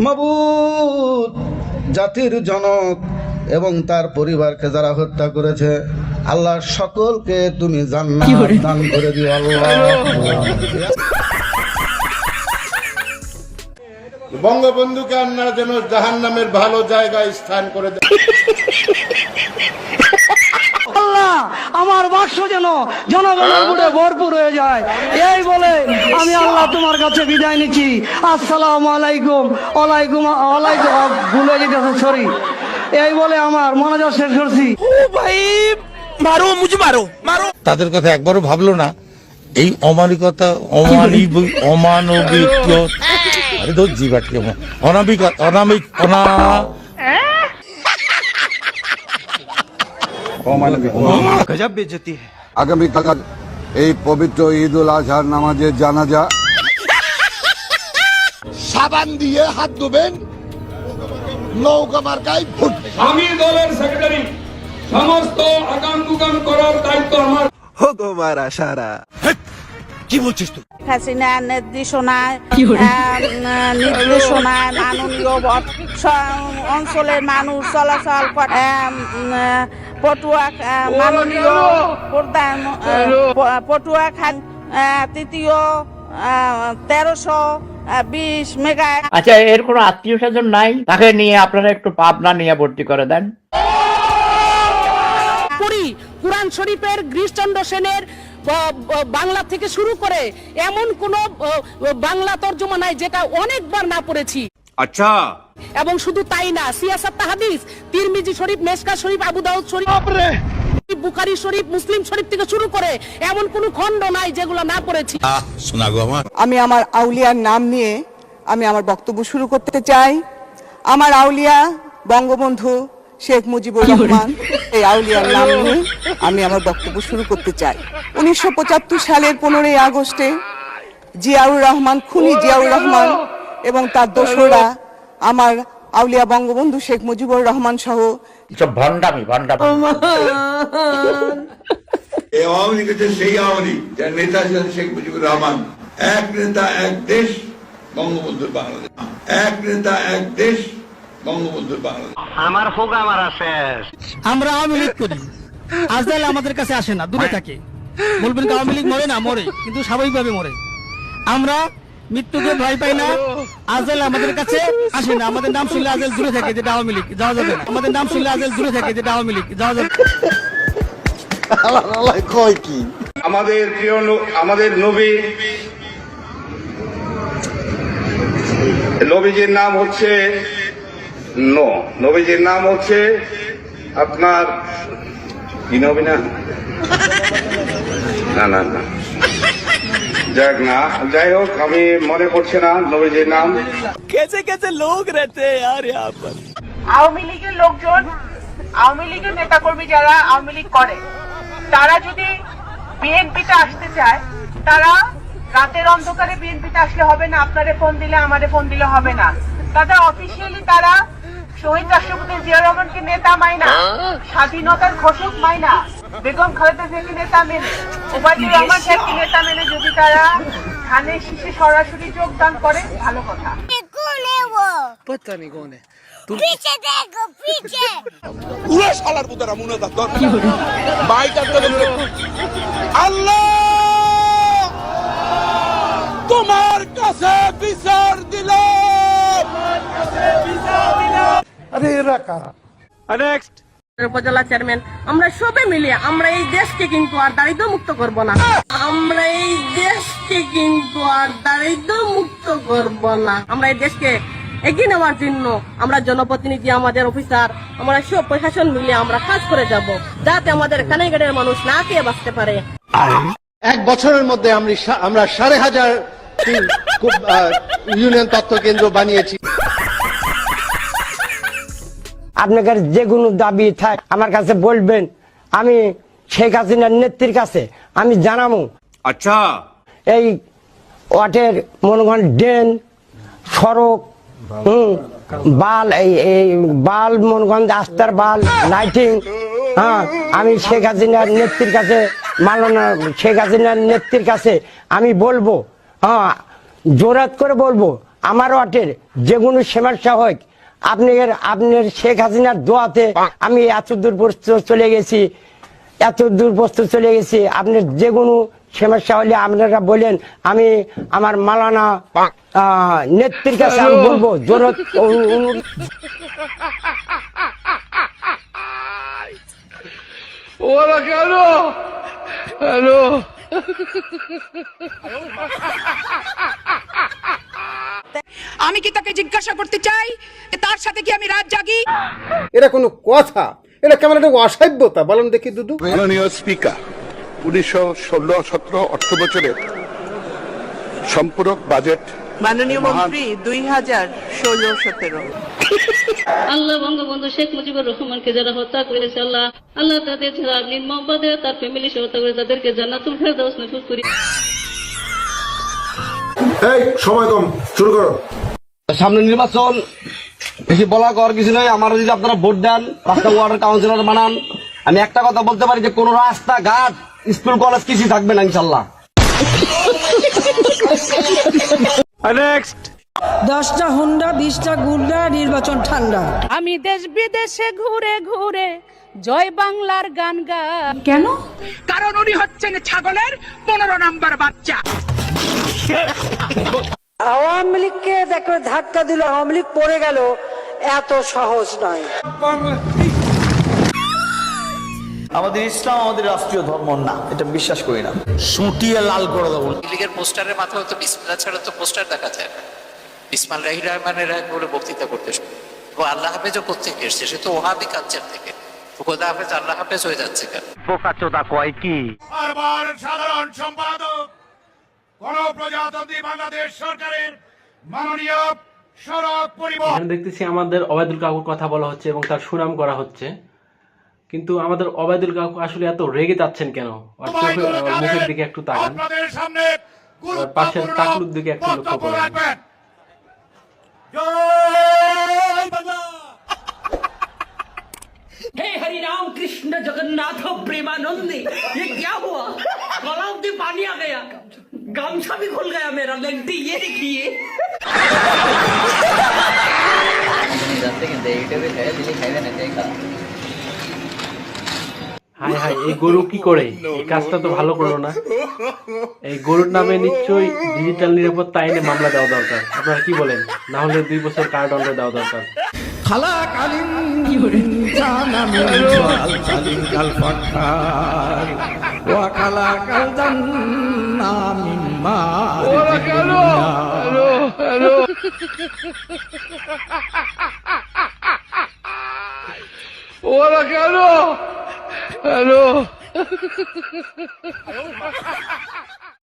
মাবুদ, জাতির জনক এবং তার পরিবারকে যারা হত্যা করেছে, আল্লাহ সকলকে তুমি জান্নাত দান করে দিও আল্লাহ। বঙ্গবন্ধুকে আপনারা যেন জাহান্নামের ভালো জায়গায় স্থান করে দেন। আল্লাহ, আমার বাক্স যেন জনগণের বুড়ে ভরপুর হয়ে যায়, এই বলে আমি আল্লাহ তোমার কাছে বিদায় নিচ্ছি। আসসালামু আলাইকুম। ওয়ালাইকুম ওয়ালাইকুম, ভুলে যেতেছে, সরি। এই বলে আমার মনোযোগ শেষ করছি। তাদের কথা একবারও ভাবলো না। এই অমানবিকতা, অমানবিক আরে ধর জিবাটকে অনামিক অনামিক অনা আগামীকাল এই পবিত্র ঈদ উল আজহার নামাজের জানাজা। সাবান দিয়ে হাত ধুবেন, নৌকা মার্কায় ভোট। আমি দলের সেক্রেটারি, সমস্ত আগাম দুগাম করার দায়িত্ব আমার। কি বলছিস তুই? হাসিনা নির্দেশনায় মাননীয় অঞ্চলের মানুষ চলাচল করে। পটুয়া মাননীয় প্রধান পটুয়া খান তৃতীয় 1320 মেগা। আচ্ছা, এর কোনো আত্মীয় স্বজন নাই? তাকে নিয়ে আপনারা একটু পাবনা নিয়ে ভর্তি করে দেন। কুরআন শরীফের গিরিশচন্দ্র সেনের বাংলা থেকে শুরু করে এমন কোন বাংলা তর্জমা নাই যেটা অনেকবার না পড়েছি। আচ্ছা, এবং শুধু তাই না, সিয়াসাত হাদিস, তিরমিজি শরীফ, মেশকা শরীফ, আবু দাউদ শরীফ, বুখারী শরীফ, মুসলিম শরীফ থেকে শুরু করে এমন কোন খণ্ড নাই যেগুলো না পড়েছি। শোনা গো আমার। আমি আমার আউলিয়ার নাম নিয়ে আমি আমার বক্তব্য শুরু করতে চাই। আমার আউলিয়া বঙ্গবন্ধু শেখ মুজিবুর রহমান, এই আউলিয়ার নাম নিয়ে আমি আমার বক্তব্য শুরু করতে চাই। 1975 সালের 15ই আগস্টে জিয়াউর রহমান, খুনি জিয়াউর রহমান এবং তার দোসররা আমার আউলিয়া বঙ্গবন্ধু শেখ মুজিবুর রহমান সহ ভণ্ডামি। এই আওয়ামী লীগ হচ্ছে সেই আওয়ামী লীগ যার নেতা ছিলেন শেখ মুজিবুর রহমান। এক নেতা এক দেশ, বঙ্গবন্ধুর বাংলাদেশ। এক নেতা এক দেশ, বঙ্গবন্ধুর বাংলাদেশ। আমার প্রোগ্রাম আর শেষ। আমরা আওয়ামী লীগ করি, আজকাল আমাদের কাছে আসে না, দূরে থাকে। বলবেন আওয়ামী লীগ মরে না, মরে, কিন্তু স্বাভাবিকভাবে মরে। আমরা মৃত্যুকে ভয় পাই না, আজকাল আমাদের কাছে আসে না। আমাদের নাম শুনলে আজকাল দূরে থাকে, যেটা আওয়ামী লীগ, যাওয়া যাবে না। আমাদের নাম শুনলে আজকাল দূরে থাকে, যেটা আওয়ামী লীগ, যাওয়া যাবে। আমাদের প্রিয় আমাদের নবীজির নাম হচ্ছে নবীজির নাম হচ্ছে আপনার কি নবী না না না যাক না, যাই হোক, আমি মনে করছি না নবীজির নাম। कैसे लोग रहते हैं यार यहाँ पर। আওয়ামী লীগের লোকজন, আওয়ামী লীগের নেতাকর্মী যারা আওয়ামী লীগ করে, তারা যদি বিএনপিতে আসতে চায়, তারা রাতের অন্ধকারে বিএনপিতে আসলে হবে না। আপনারে ফোন দিলে, আমারে ফোন দিলে হবে না। তাদের অফিসিয়ালি তারা শহীদ রাষ্ট্রপতি জিয়া রহমানকে নেতা মাইনা, স্বাধীনতার ঘোষক মাইনা, বেগম খালেদা জিয়াকে নেতা মেনে, ওবায়দুর রহমান সাহেবকে নেতা মেনে যদি তারা ধানের শীষে সরাসরি যোগদান করে, ভালো কথা। আল্লাহ তোমার কাছে বিচার দিলাম। আরে এরা কারা? নেক্সট উপজেলা চেয়ারম্যান, আমরা সবে মিলে আমরা এই দেশকে কিন্তু আর দারিদ্র মুক্ত করব না। আমরা এই দেশকে কিন্তু আর দারিদ্র মুক্ত করব না। আমরা এই দেশকে এগিয়ে নেওয়ার জন্য আমরা জনপ্রতিনিধি, আমাদের অফিসার, আমরা সব প্রশাসন মিলে আমরা কাজ করে যাব, যাতে আমাদের কানাইঘাটের মানুষ না খেয়ে বাঁচতে পারে। এক বছরের মধ্যে আমরা 5,500 ইউনিয়ন তথ্য কেন্দ্র বানিয়েছি। আপনাদের যে কোনো দাবি থাক আমার কাছে বলবেন, আমি শেখ হাসিনার নেত্রীর কাছে আমি জানাবো। আচ্ছা, এই ওয়াটের মনে করেন ড্রেন, সড়ক, বাল, এই বাল মনে করেন রাস্তার বাল, লাইটিং, হ্যাঁ, আমি শেখ হাসিনার নেত্রীর কাছে, মাননীয় শেখ হাসিনার নেত্রীর কাছে আমি বলবো, হ্যাঁ, জোরাত করে বলবো, আমার ওয়াটের যে কোনো সমস্যা হোক, আপনার শেখ হাসিনার দোয়াতে আমি এত দূর চলে গেছি, আপনার যে কোনো সমস্যা হলে আপনারা বলেন, আমি আমার মালানা নেত্রীর কাছে আমি বলবো জোরত। ওরা কেন হ্যালো আমি কি তাকে জিজ্ঞাসা করতে চাই তার সাথে কি আমি রাত জাগি? এটা কোনো কথা? এটা কেমন একটা অসভ্যতা বলেন দেখি দুদু। মাননীয় স্পিকার, 2016-17 অর্থ বছরের সম্পূরক বাজেট মাননীয় মন্ত্রী 2016-17 আল্লাহ বঙ্গবন্ধু শেখ মুজিবুর রহমানকে যারা হত্যা করেছে, আল্লাহ আল্লাহ তাদের যারা নির্মমভাবে তার ফ্যামিলি সহ হত্যা করে তাদেরকে জান্নাতুল ফেরদাউস নসিব করি। এই সময় কম, শুরু করো। সামনে নির্বাচন, বেশি বলা কর কিছু নয়। আমার যদি আপনারা ভোট দেন, রাস্তা ওয়ার্ডের কাউন্সিলর বানান, আমি একটা কথা বলতে পারি যে কোন রাস্তাঘাট, স্কুল কলেজ কিছু থাকবে না ইনশাল্লাহ। 10টা হুন্ডা 20টা গুন্ডা, নির্বাচন ঠান্ডা। আমি দেশ বিদেশে ঘুরে ঘুরে জয় বাংলার গান গাই। কেন? কারণ উনি হচ্ছেন ছাগলের 15 নাম্বার বাচ্চা। আওয়ামী লীগকে দেখো ধাক্কা দিল, আওয়ামী লীগ পড়ে গেল, এত সহজ নয়। আমাদের ইসলাম আমাদের রাষ্ট্রীয় ধর্ম না, এটা বিশ্বাস করি না। সুটিয়ে লাল করে দেবো। লীগের পোস্টারের মাথায় তো বিসমিল্লাহ ছাড়া তো পোস্টার দেখা যায় না। বিসমিল্লাহির রহমানির রহিম বলে বক্তৃতা করতে শুরু। ও আল্লাহ হাফেজও কোত্থেকে এসছে? সে তো ওহাবি কালচার থেকে। খোদা হাফেজ আল্লাহ হাফেজ হয়ে যাচ্ছে কেন? বোকাচোদা কয় কি? বারবার সাধারণ সম্পাদক গণপ্রজাতন্ত্রী বাংলাদেশ সরকারের মাননীয় সড়ক পরিবহন। দেখতেছি আমাদের ওবায়দুল কাকুর কথা বলা হচ্ছে এবং তার সুনাম করা হচ্ছে, কিন্তু আমাদের ওবায়দুল কাকু আসলে এত রেগে যাচ্ছেন কেন? মুখের দিকে একটু তাকান, পাশের টাকলুর দিকে একটু লক্ষ্য করেন। हे हरि राम कृष्ण जगन्नाथ प्रेमानंदी, ये क्या हुआ? गला में पानी आ गया, गामछा भी खुल गया मेरा। लगती ये देखिए। হাই হাই, এই গরু কি করে? এই কাজটা তো ভালো করলো না। এই গরুর নামে নিশ্চয়ই ডিজিটাল নিরাপত্তা আইনে মামলা দেওয়া দরকার। আপনারা কি বলেন? না হলে 2 বছর কারাদণ্ড দেওয়া দরকার। খালাকালীন জানামি কালীন কাল ফাকার ওয়া খালাকাল জান্নামি মা। ওরা কেন হ্যালো হ্যালো ওরা কেন হ্যালো